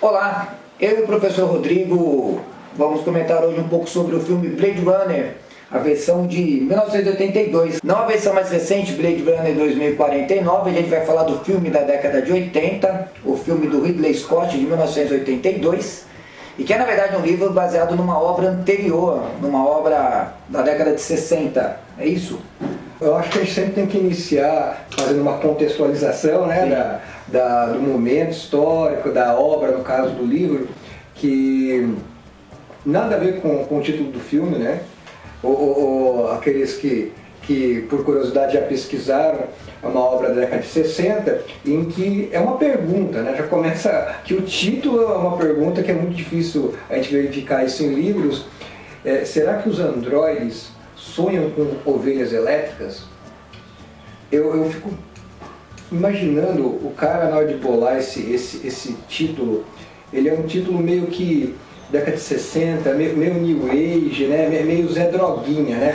Olá, eu e o professor Rodrigo vamos comentar hoje um pouco sobre o filme Blade Runner, a versão de 1982. Não a versão mais recente, Blade Runner 2049, a gente vai falar do filme da década de 80, o filme do Ridley Scott de 1982, e que é na verdade um livro baseado numa obra anterior, numa obra da década de 60, é isso? Eu acho que a gente sempre tem que iniciar fazendo uma contextualização, né, do momento histórico, da obra, no caso do livro, que nada a ver com o título do filme, né? Ou aqueles que por curiosidade já pesquisaram uma obra da década de 60, em que é uma pergunta, né? Já começa que o título é uma pergunta que é muito difícil a gente verificar isso em livros. Será que os androides sonham com ovelhas elétricas? Eu fico imaginando o cara na hora de bolar esse título. Ele é um título meio que década de 60, meio New Age, né? Meio Zé Droguinha, né?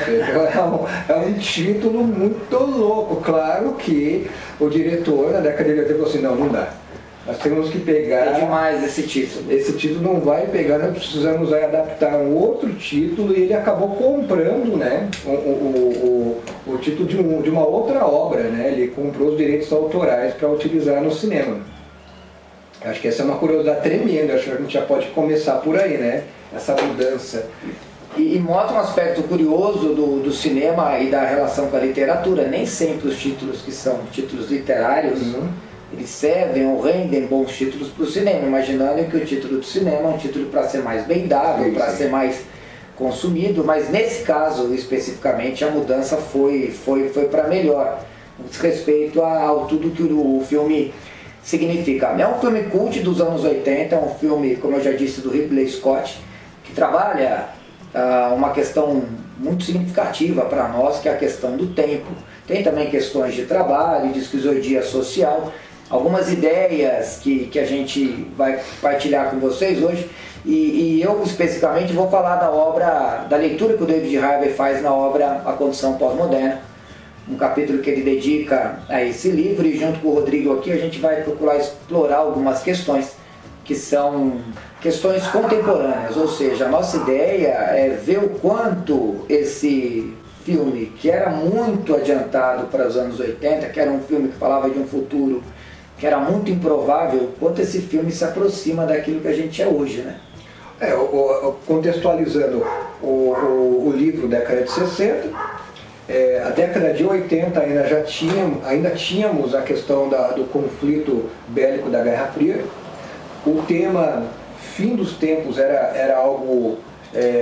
É um título muito louco. Claro que o diretor na década de 80 falou assim, não dá. Nós temos que pegar... É demais esse título. Esse título não vai pegar, nós precisamos adaptar um outro título, e ele acabou comprando, né, o título de uma outra obra, né? Ele comprou os direitos autorais para utilizar no cinema. Acho que essa é uma curiosidade tremenda, acho que a gente já pode começar por aí, né? Essa mudança. E mostra um aspecto curioso do cinema e da relação com a literatura. Nem sempre os títulos que são títulos literários, eles servem ou rendem bons títulos para o cinema, imaginando que o título do cinema é um título para ser mais bem dado, para ser mais consumido, mas nesse caso especificamente a mudança foi para melhor, com respeito ao tudo que o filme significa. É um filme cult dos anos 80, é um filme, como eu já disse, do Ridley Scott, que trabalha uma questão muito significativa para nós, que é a questão do tempo. Tem também questões de trabalho, de esquizoidia social, algumas ideias que a gente vai partilhar com vocês hoje, e eu especificamente vou falar da obra, da leitura que o David Harvey faz na obra A Condição Pós-Moderna, um capítulo que ele dedica a esse livro, e junto com o Rodrigo aqui a gente vai procurar explorar algumas questões que são questões contemporâneas, ou seja, a nossa ideia é ver o quanto esse filme, que era muito adiantado para os anos 80, que era um filme que falava de um futuro que era muito improvável, quanto esse filme se aproxima daquilo que a gente é hoje, né? Contextualizando o livro década de 60, a década de 80 ainda tínhamos a questão do conflito bélico da Guerra Fria. O tema fim dos tempos era algo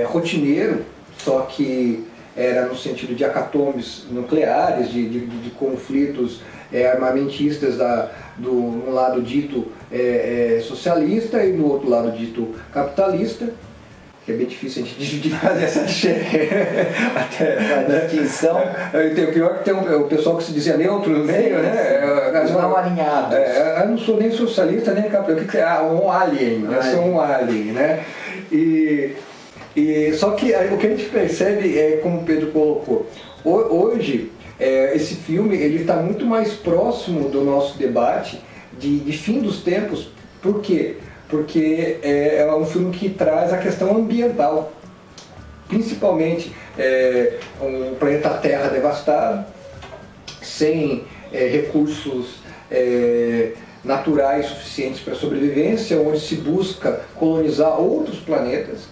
rotineiro, só que era no sentido de hecatombes nucleares, de conflitos armamentistas do um lado dito socialista e do outro lado dito capitalista, que é bem difícil a gente fazer essa distinção. Tem o pior que tem o pessoal que se dizia neutro no meio, né? Não alinhados. Eu não sou nem socialista nem capitalista, um alien, eu sou um alien, né? Só que o que a gente percebe como o Pedro colocou, hoje esse filme está muito mais próximo do nosso debate de fim dos tempos. Por quê? Porque é um filme que traz a questão ambiental, principalmente um planeta Terra devastado, sem recursos naturais suficientes para a sobrevivência, onde se busca colonizar outros planetas,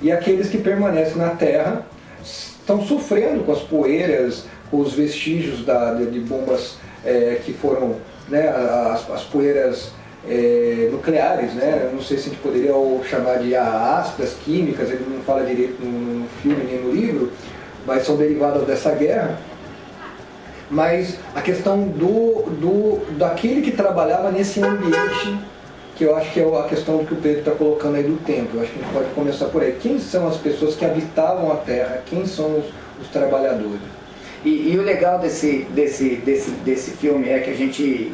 e aqueles que permanecem na Terra estão sofrendo com as poeiras, com os vestígios de bombas que foram, né, as poeiras nucleares, né? Eu não sei se a gente poderia chamar de ácidas químicas, ele não fala direito no filme nem no livro, mas são derivadas dessa guerra. Mas a questão daquele que trabalhava nesse ambiente, que eu acho que é a questão que o Pedro está colocando aí do tempo, eu acho que a gente pode começar por aí. Quem são as pessoas que habitavam a Terra? Quem são os trabalhadores? E o legal desse filme é que a gente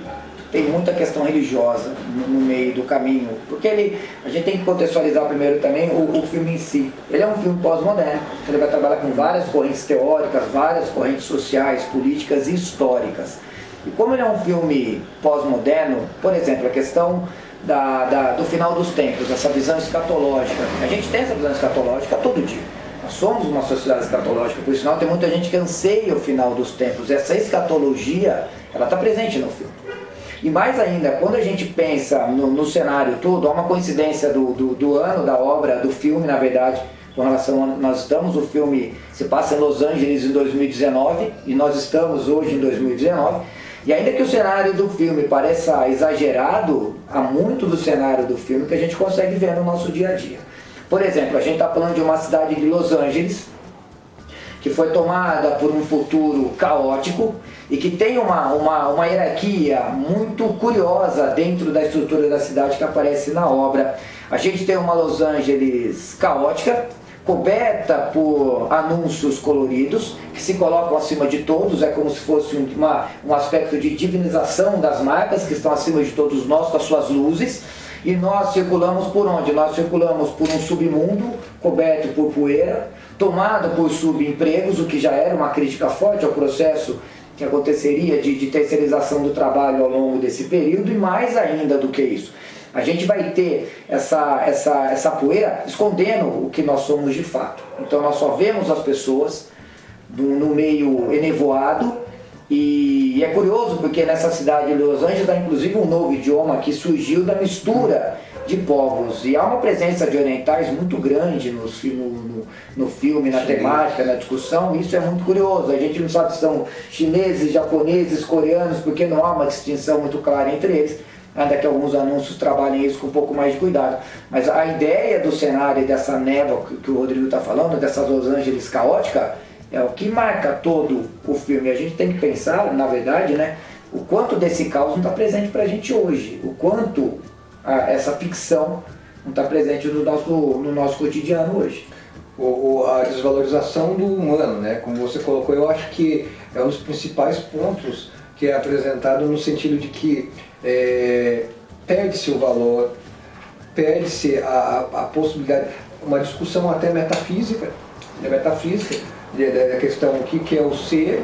tem muita questão religiosa no meio do caminho, porque a gente tem que contextualizar primeiro também o filme em si. Ele é um filme pós-moderno, ele vai trabalhar com várias correntes teóricas, várias correntes sociais, políticas e históricas. E como ele é um filme pós-moderno, por exemplo, a questão do final dos tempos, essa visão escatológica. A gente tem essa visão escatológica todo dia. Nós somos uma sociedade escatológica, por sinal tem muita gente que anseia o final dos tempos. Essa escatologia, ela está presente no filme. E mais ainda, quando a gente pensa no cenário todo, há uma coincidência do ano da obra, do filme, na verdade, com relação a nós estamos, o filme se passa em Los Angeles em 2019 e nós estamos hoje em 2019. E ainda que o cenário do filme pareça exagerado, há muito do cenário do filme que a gente consegue ver no nosso dia a dia. Por exemplo, a gente está falando de uma cidade de Los Angeles, que foi tomada por um futuro caótico e que tem uma hierarquia muito curiosa dentro da estrutura da cidade que aparece na obra. A gente tem uma Los Angeles caótica, coberta por anúncios coloridos, que se colocam acima de todos, é como se fosse um aspecto de divinização das marcas que estão acima de todos nós, com as suas luzes. E nós circulamos por onde? Nós circulamos por um submundo coberto por poeira, tomado por subempregos, o que já era uma crítica forte ao processo que aconteceria de terceirização do trabalho ao longo desse período, e mais ainda do que isso. A gente vai ter essa poeira escondendo o que nós somos de fato. Então nós só vemos as pessoas no meio enevoado. E é curioso porque nessa cidade de Los Angeles há inclusive um novo idioma que surgiu da mistura de povos. E há uma presença de orientais muito grande no filme, na temática, na discussão. Isso é muito curioso. A gente não sabe se são chineses, japoneses, coreanos, porque não há uma distinção muito clara entre eles. Ainda que alguns anúncios trabalhem isso com um pouco mais de cuidado. Mas a ideia do cenário e dessa névoa que o Rodrigo está falando, dessa Los Angeles caótica, é o que marca todo o filme. A gente tem que pensar, na verdade, né, o quanto desse caos não está presente para a gente hoje. O quanto essa ficção não está presente no nosso cotidiano hoje. A desvalorização do humano, né, como você colocou, eu acho que é um dos principais pontos que é apresentado no sentido de que perde-se o valor, perde-se a possibilidade, uma discussão até metafísica, da questão o que é o ser,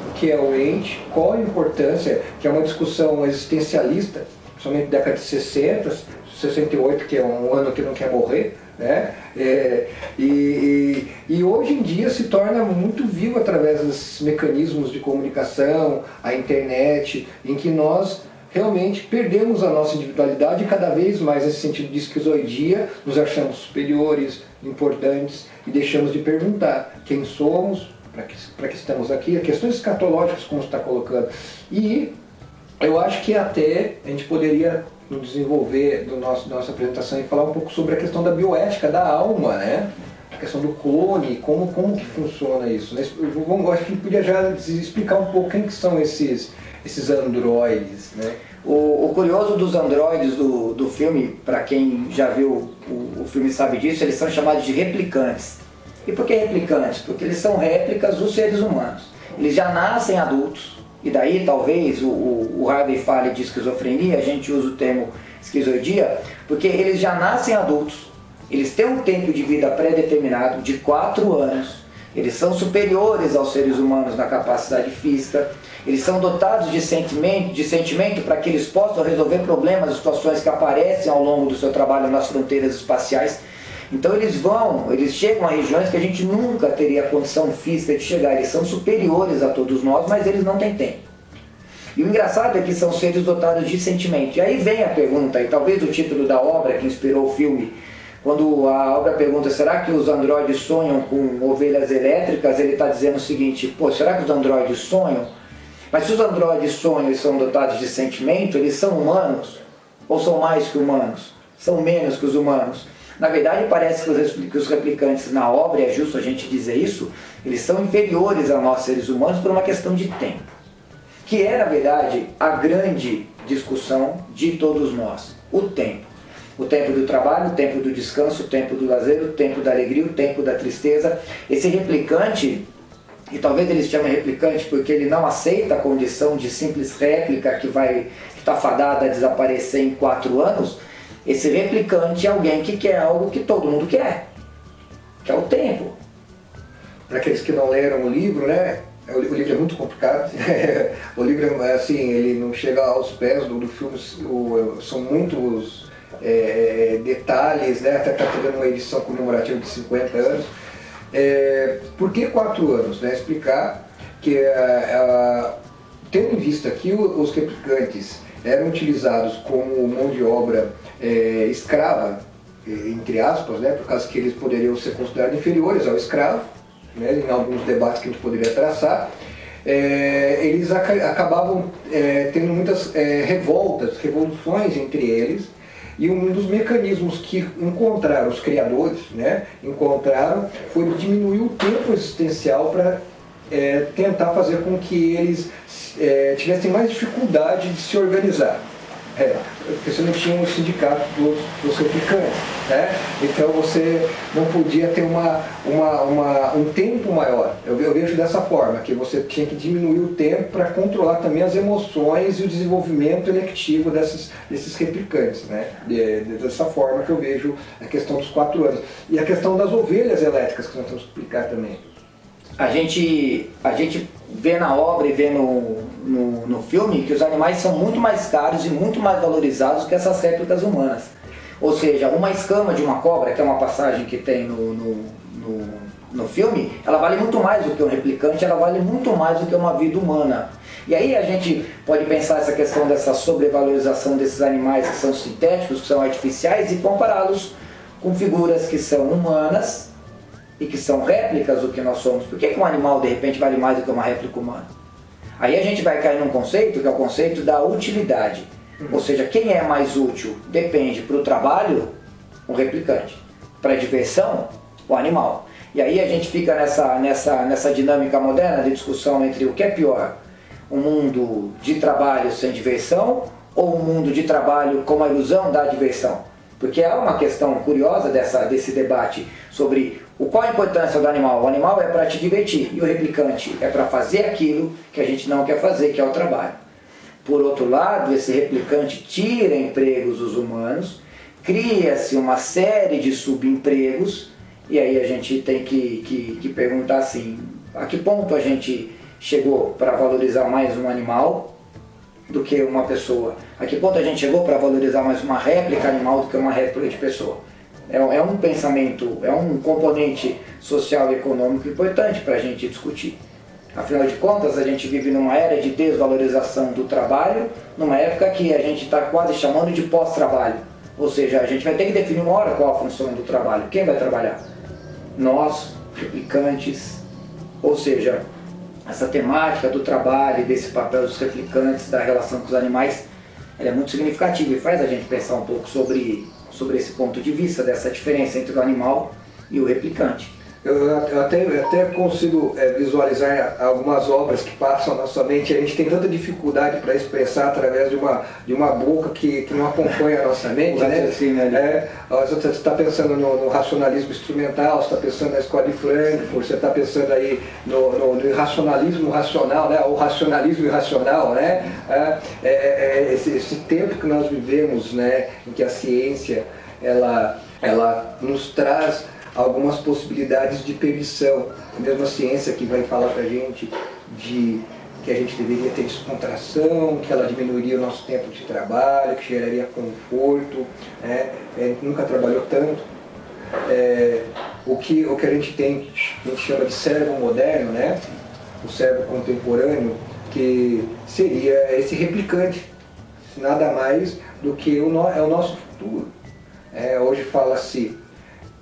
o que é o ente, qual a importância, que é uma discussão existencialista, principalmente na década de 60, 68, que é um ano que não quer morrer, né? E hoje em dia se torna muito vivo através dos mecanismos de comunicação, a internet, em que nós realmente perdemos a nossa individualidade e cada vez mais nesse sentido de esquizoidia, nos achamos superiores, importantes e deixamos de perguntar quem somos, para que estamos aqui, questões escatológicas como você está colocando. E eu acho que até a gente poderia nos desenvolver da nossa apresentação e falar um pouco sobre a questão da bioética da alma, né? A questão do clone, como que funciona isso. Eu acho que podia já explicar um pouco quem que são esses androides, né? O curioso dos androides do filme, para quem já viu o filme sabe disso, eles são chamados de replicantes. E por que replicantes? Porque eles são réplicas dos seres humanos. Eles já nascem adultos, e daí talvez o Harvey fale de esquizofrenia, a gente usa o termo esquizoidia, porque eles já nascem adultos, eles têm um tempo de vida pré-determinado de 4 anos, eles são superiores aos seres humanos na capacidade física, eles são dotados de sentimento para que eles possam resolver problemas e situações que aparecem ao longo do seu trabalho nas fronteiras espaciais. Então eles chegam a regiões que a gente nunca teria condição física de chegar, eles são superiores a todos nós, mas eles não têm tempo. E o engraçado é que são seres dotados de sentimento. E aí vem a pergunta, e talvez o título da obra que inspirou o filme, quando a obra pergunta, será que os androides sonham com ovelhas elétricas? Ele está dizendo o seguinte, será que os androides sonham? Mas se os androides sonham e são dotados de sentimento, eles são humanos? Ou são mais que humanos? São menos que os humanos? Na verdade, parece que os replicantes na obra, é justo a gente dizer isso, eles são inferiores a nós seres humanos por uma questão de tempo. Que é, na verdade, a grande discussão de todos nós. O tempo. O tempo do trabalho, o tempo do descanso, o tempo do lazer, o tempo da alegria, o tempo da tristeza. Esse replicante, e talvez eles chamem replicante porque ele não aceita a condição de simples réplica que está fadada a desaparecer em 4 anos, esse replicante é alguém que quer algo que todo mundo quer, que é o tempo. Para aqueles que não leram o livro, né, O livro é muito complicado. O livro, assim, ele não chega aos pés do filme, são muitos detalhes, né? Até está tendo uma edição comemorativa de 50 anos. Por que 4 anos? Né? Explicar que, tendo em vista que os replicantes eram utilizados como mão de obra escrava, entre aspas, né? Por causa que eles poderiam ser considerados inferiores ao escravo, né, em alguns debates que a gente poderia traçar, eles acabavam tendo muitas revoluções entre eles, e um dos mecanismos que encontraram os criadores, né, foi diminuir o tempo existencial para tentar fazer com que eles tivessem mais dificuldade de se organizar. Porque você não tinha um sindicato dos replicantes, né? Então você não podia ter um tempo maior. Eu vejo dessa forma, que você tinha que diminuir o tempo para controlar também as emoções e o desenvolvimento electivo desses replicantes, né? Dessa forma que eu vejo a questão dos 4 anos. E a questão das ovelhas elétricas, que nós temos que explicar também. A gente vê na obra e vê no filme que os animais são muito mais caros e muito mais valorizados que essas réplicas humanas. Ou seja, uma escama de uma cobra, que é uma passagem que tem no filme, ela vale muito mais do que um replicante, ela vale muito mais do que uma vida humana. E aí a gente pode pensar essa questão dessa sobrevalorização desses animais que são sintéticos, que são artificiais, e compará-los com figuras que são humanas e que são réplicas do que nós somos. Por que um animal de repente vale mais do que uma réplica humana? Aí a gente vai cair num conceito que é o conceito da utilidade. Ou seja, quem é mais útil depende para o trabalho, o replicante. Para a diversão, o animal. E aí a gente fica nessa dinâmica moderna de discussão entre o que é pior, um mundo de trabalho sem diversão ou um mundo de trabalho com a ilusão da diversão. Porque há uma questão curiosa desse debate sobre qual a importância do animal. O animal é para te divertir e o replicante é para fazer aquilo que a gente não quer fazer, que é o trabalho. Por outro lado, esse replicante tira empregos dos humanos, cria-se uma série de subempregos, e aí a gente tem que perguntar assim, a que ponto a gente chegou para valorizar mais um animal do que uma pessoa? A que ponto a gente chegou para valorizar mais uma réplica animal do que uma réplica de pessoa? É um pensamento, é um componente social e econômico importante para a gente discutir. Afinal de contas, a gente vive numa era de desvalorização do trabalho, numa época que a gente está quase chamando de pós-trabalho. Ou seja, a gente vai ter que definir uma hora qual a função do trabalho. Quem vai trabalhar? Nós, replicantes. Ou seja, essa temática do trabalho e desse papel dos replicantes, da relação com os animais, ela é muito significativa e faz a gente pensar um pouco sobre esse ponto de vista, dessa diferença entre o animal e o replicante. Eu até consigo visualizar algumas obras que passam na sua mente. A gente tem tanta dificuldade para expressar através de uma boca que não acompanha a nossa mente, né? Você está pensando no racionalismo instrumental, você está pensando na escola de Frankfurt, você está pensando aí no irracionalismo racional, né? O racionalismo irracional, né? Esse tempo que nós vivemos, né? Em que a ciência ela nos traz algumas possibilidades de permissão. A mesma ciência que vai falar para a gente que a gente deveria ter descontração, que ela diminuiria o nosso tempo de trabalho, que geraria conforto, né? Nunca trabalhou tanto. O que a gente tem, a gente chama de cérebro moderno, né? O cérebro contemporâneo, que seria esse replicante, nada mais do que o nosso futuro. Hoje fala-se,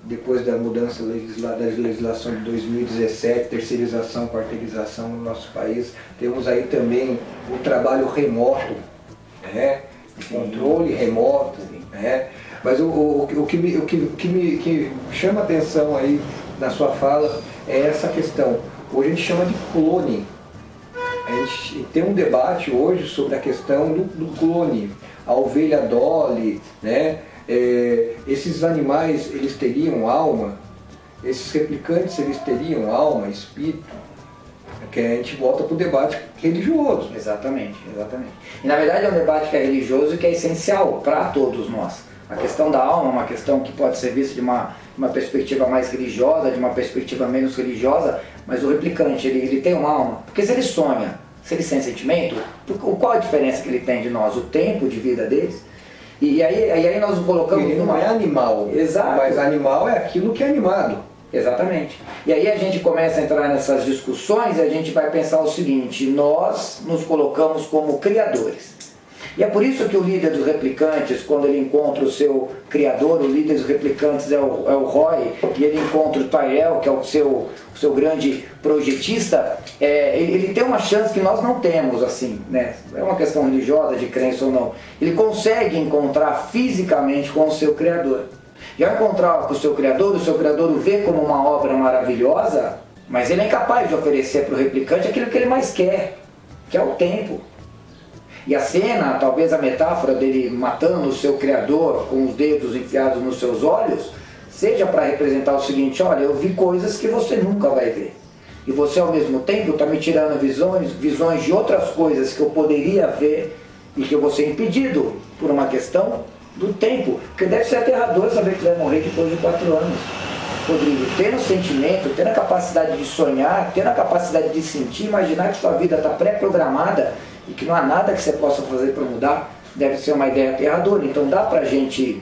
depois da mudança da legislação de 2017, terceirização, quarteirização no nosso país, temos aí também o trabalho remoto, né? O controle remoto, né? Mas o que me chama a atenção aí na sua fala é essa questão. Hoje a gente chama de clone. A gente tem um debate hoje sobre a questão do clone, a ovelha Dolly, né? Esses animais, eles teriam alma? Esses replicantes, eles teriam alma, espírito? Que a gente volta para o debate religioso. Exatamente, exatamente. E na verdade é um debate que é religioso e que é essencial para todos nós. A questão da alma é uma questão que pode ser vista de uma perspectiva mais religiosa, de uma perspectiva menos religiosa, mas o replicante, ele tem uma alma. Porque se ele sonha, se ele tem sentimento, qual a diferença que ele tem de nós? O tempo de vida deles? E aí nós o colocamos... Ele não é animal. Exato. Mas animal é aquilo que é animado. Exatamente. E aí a gente começa a entrar nessas discussões e a gente vai pensar o seguinte: nós nos colocamos como criadores. E é por isso que o líder dos replicantes, quando ele encontra o seu criador, o líder dos replicantes é o Roy, e ele encontra o Tyrell, que é o seu grande projetista, ele tem uma chance que nós não temos, assim, né? É uma questão religiosa, de crença ou não. Ele consegue encontrar fisicamente com o seu criador. E ao encontrar com o seu criador o vê como uma obra maravilhosa, mas ele é incapaz de oferecer para o replicante aquilo que ele mais quer, que é o tempo. E a cena, talvez a metáfora dele matando o seu criador com os dedos enfiados nos seus olhos, seja para representar o seguinte: olha, eu vi coisas que você nunca vai ver. E você ao mesmo tempo está me tirando visões de outras coisas que eu poderia ver e que eu vou ser impedido por uma questão do tempo. Porque deve ser aterrador saber que vai morrer depois de 4 anos. Rodrigo, tendo sentimento, tendo a capacidade de sonhar, tendo a capacidade de sentir, imaginar que sua vida está pré-programada e que não há nada que você possa fazer para mudar, deve ser uma ideia aterradora. Então dá para a gente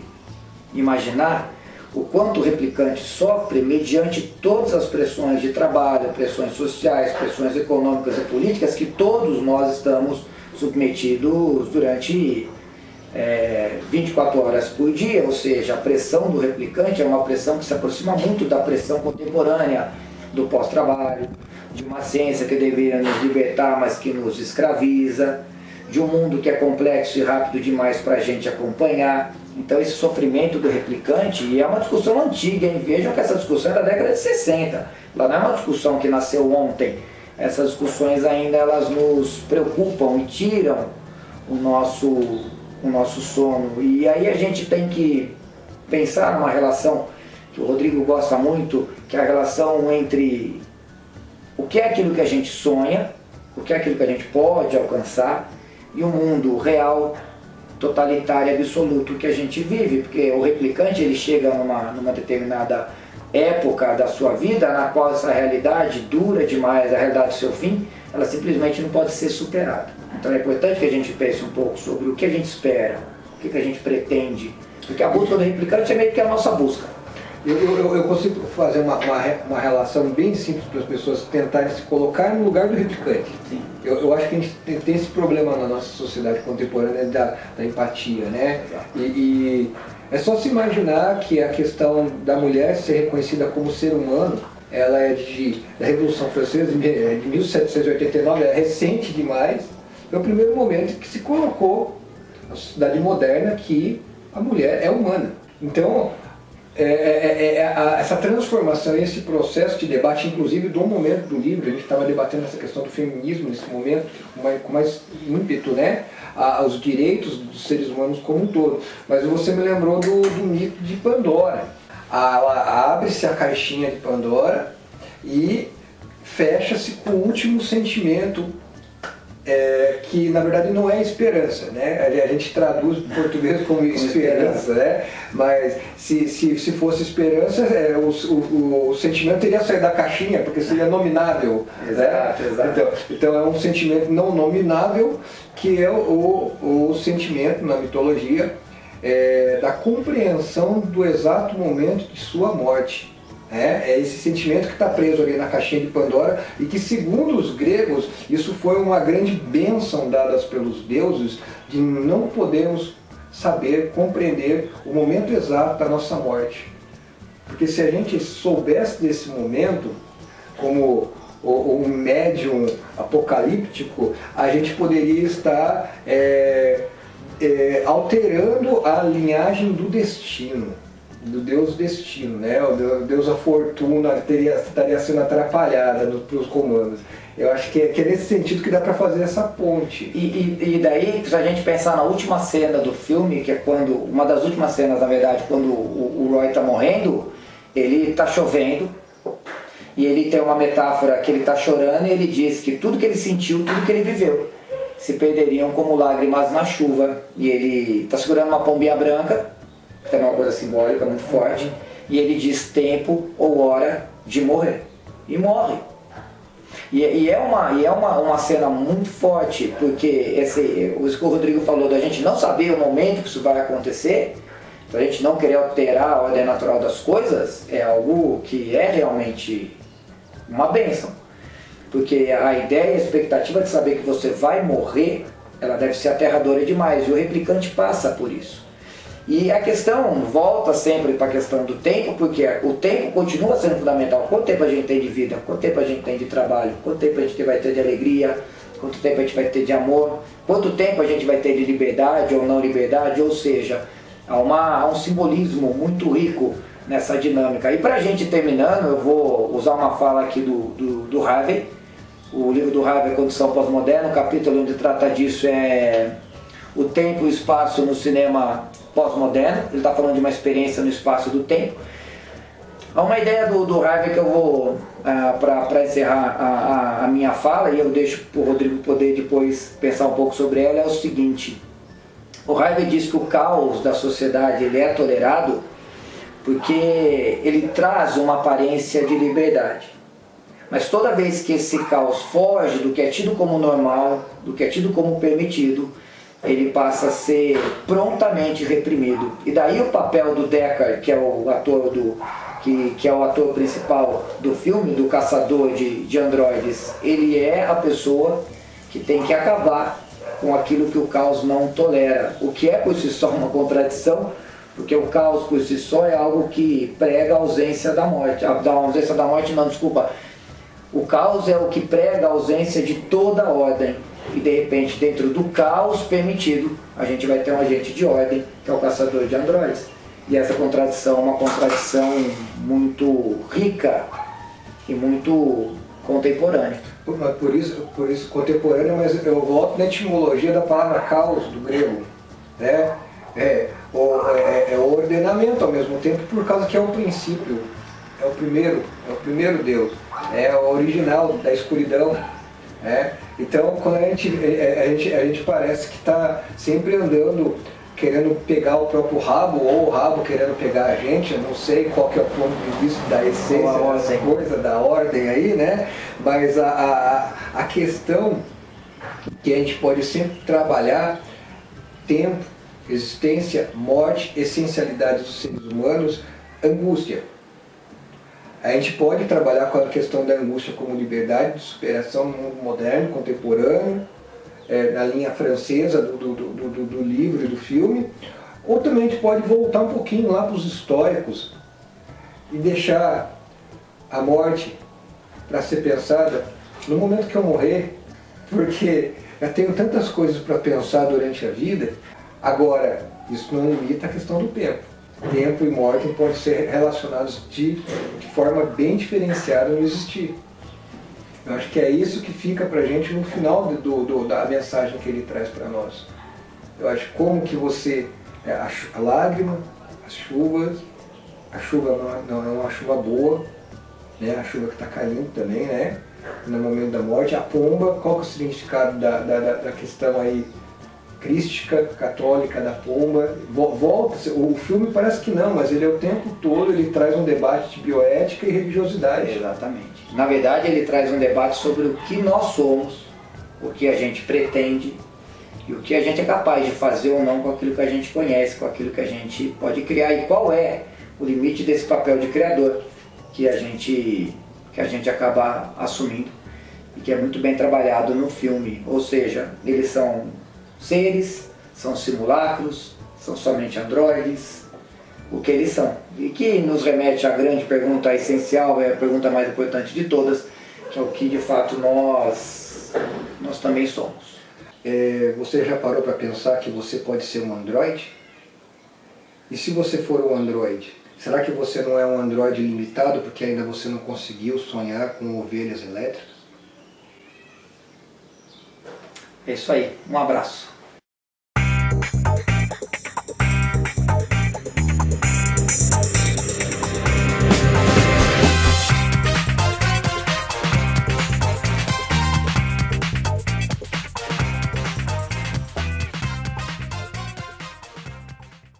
imaginar o quanto o replicante sofre mediante todas as pressões de trabalho, pressões sociais, pressões econômicas e políticas que todos nós estamos submetidos durante 24 horas por dia. Ou seja, a pressão do replicante é uma pressão que se aproxima muito da pressão contemporânea do pós-trabalho, de uma ciência que deveria nos libertar, mas que nos escraviza, de um mundo que é complexo e rápido demais para a gente acompanhar. Então esse sofrimento do replicante, e é uma discussão antiga, hein? Vejam que essa discussão é da década de 60, ela não é uma discussão que nasceu ontem. Essas discussões ainda elas nos preocupam e tiram o nosso sono. E aí a gente tem que pensar numa relação que o Rodrigo gosta muito, que é a relação entre o que é aquilo que a gente sonha, o que é aquilo que a gente pode alcançar, e o mundo real, totalitário e absoluto que a gente vive. Porque o replicante ele chega numa determinada época da sua vida na qual essa realidade dura demais, a realidade do seu fim, ela simplesmente não pode ser superada. Então é importante que a gente pense um pouco sobre o que a gente espera, o que a gente pretende, porque a busca do replicante é meio que a nossa busca. Eu consigo fazer uma relação bem simples para as pessoas tentarem se colocar no lugar do replicante. Sim. Eu acho que a gente tem esse problema na nossa sociedade contemporânea da empatia, né? E é só se imaginar que a questão da mulher ser reconhecida como ser humano, ela é da Revolução Francesa, de 1789, é recente demais. É o primeiro momento que se colocou na sociedade moderna que a mulher é humana. Então, essa transformação, esse processo de debate, inclusive do momento do livro, a gente estava debatendo essa questão do feminismo nesse momento, com mais ímpeto, né? Os direitos dos seres humanos como um todo. Mas você me lembrou do mito de Pandora. Abre-se a caixinha de Pandora e fecha-se com o último sentimento, que na verdade não é esperança, né? A gente traduz do português como esperança, né? Mas se fosse esperança, o sentimento teria saído da caixinha, porque seria nominável. Exato, né? Exato. Então é um sentimento não nominável, que é o sentimento na mitologia da compreensão do exato momento de sua morte. É esse sentimento que está preso ali na caixinha de Pandora, e que, segundo os gregos, isso foi uma grande bênção dada pelos deuses, de não podermos saber, compreender o momento exato da nossa morte. Porque se a gente soubesse desse momento, como um médium apocalíptico, a gente poderia estar alterando a linhagem do destino, do Deus Destino, né? O Deus a Fortuna estaria sendo atrapalhada pelos comandos. Eu acho que é nesse sentido que dá para fazer essa ponte. E daí, se a gente pensar na última cena do filme, que é uma das últimas cenas, na verdade, quando o Roy está morrendo, ele está chovendo, e ele tem uma metáfora que ele está chorando, e ele diz que tudo que ele sentiu, tudo que ele viveu, se perderiam como lágrimas na chuva. E ele está segurando uma pombinha branca, que é uma coisa simbólica muito forte, e ele diz tempo ou hora de morrer. E morre. E é uma cena muito forte, porque isso que o Rodrigo falou, da gente não saber o momento que isso vai acontecer, a gente não querer alterar a ordem natural das coisas, é algo que é realmente uma bênção. Porque a ideia e a expectativa de saber que você vai morrer, ela deve ser aterradora demais, e o replicante passa por isso. E a questão volta sempre para a questão do tempo, porque o tempo continua sendo fundamental. Quanto tempo a gente tem de vida? Quanto tempo a gente tem de trabalho? Quanto tempo a gente vai ter de alegria? Quanto tempo a gente vai ter de amor? Quanto tempo a gente vai ter de liberdade ou não liberdade? Ou seja, há um simbolismo muito rico nessa dinâmica. E para a gente terminando, eu vou usar uma fala aqui do Harvey. O livro do Harvey, Condição Pós-Moderna, o capítulo onde trata disso é o tempo e o espaço no cinema pós-moderno. Ele está falando de uma experiência no espaço do tempo. Há uma ideia do Harvey que eu vou, para encerrar a minha fala, e eu deixo para o Rodrigo poder depois pensar um pouco sobre ela, é o seguinte. O Harvey diz que o caos da sociedade ele é tolerado porque ele traz uma aparência de liberdade. Mas toda vez que esse caos foge do que é tido como normal, do que é tido como permitido, ele passa a ser prontamente reprimido. E daí o papel do Deckard, que é o ator que é o ator principal do filme, do caçador de androides, ele é a pessoa que tem que acabar com aquilo que o caos não tolera. O que é por si só uma contradição, porque o caos por si só é algo que prega a ausência da morte. O caos é o que prega a ausência de toda a ordem. E de repente, dentro do caos permitido, a gente vai ter um agente de ordem, que é o caçador de androides. E essa contradição é uma contradição muito rica e muito contemporânea. Por isso contemporânea, mas eu volto na etimologia da palavra caos, do grego. Né? É o ordenamento ao mesmo tempo, por causa que é o princípio, é o primeiro Deus, é o original da escuridão. Então, quando a gente parece que está sempre andando, querendo pegar o próprio rabo, ou o rabo querendo pegar a gente, eu não sei qual que é o ponto de vista da essência dessa coisa, da ordem aí, né? Mas a questão que a gente pode sempre trabalhar, tempo, existência, morte, essencialidade dos seres humanos, angústia. A gente pode trabalhar com a questão da angústia como liberdade de superação no mundo moderno, contemporâneo, na linha francesa do livro e do filme, ou também a gente pode voltar um pouquinho lá para os históricos e deixar a morte para ser pensada no momento que eu morrer, porque eu tenho tantas coisas para pensar durante a vida. Agora, isso não limita a questão do tempo. Tempo e morte podem ser relacionados de forma bem diferenciada no existir. Eu acho que é isso que fica pra gente no final da mensagem que ele traz para nós. Eu acho como que você, a lágrima, as chuvas, a chuva não é uma chuva boa, né? A chuva que está caindo também, né? No momento da morte, a pomba, qual que é o significado da questão aí crística, católica da pomba? Volta, o filme parece que não, mas ele o tempo todo ele traz um debate de bioética e religiosidade. Exatamente. Na verdade, ele traz um debate sobre o que nós somos, o que a gente pretende e o que a gente é capaz de fazer ou não com aquilo que a gente conhece, com aquilo que a gente pode criar, e qual é o limite desse papel de criador que a gente acaba assumindo e que é muito bem trabalhado no filme. Ou seja, eles são seres, são simulacros, são somente androides, o que eles são. E que nos remete à grande pergunta essencial, é a pergunta mais importante de todas, que é o que de fato nós também somos. Você já parou para pensar que você pode ser um androide? E se você for um androide, será que você não é um androide limitado porque ainda você não conseguiu sonhar com ovelhas elétricas? É isso aí, um abraço.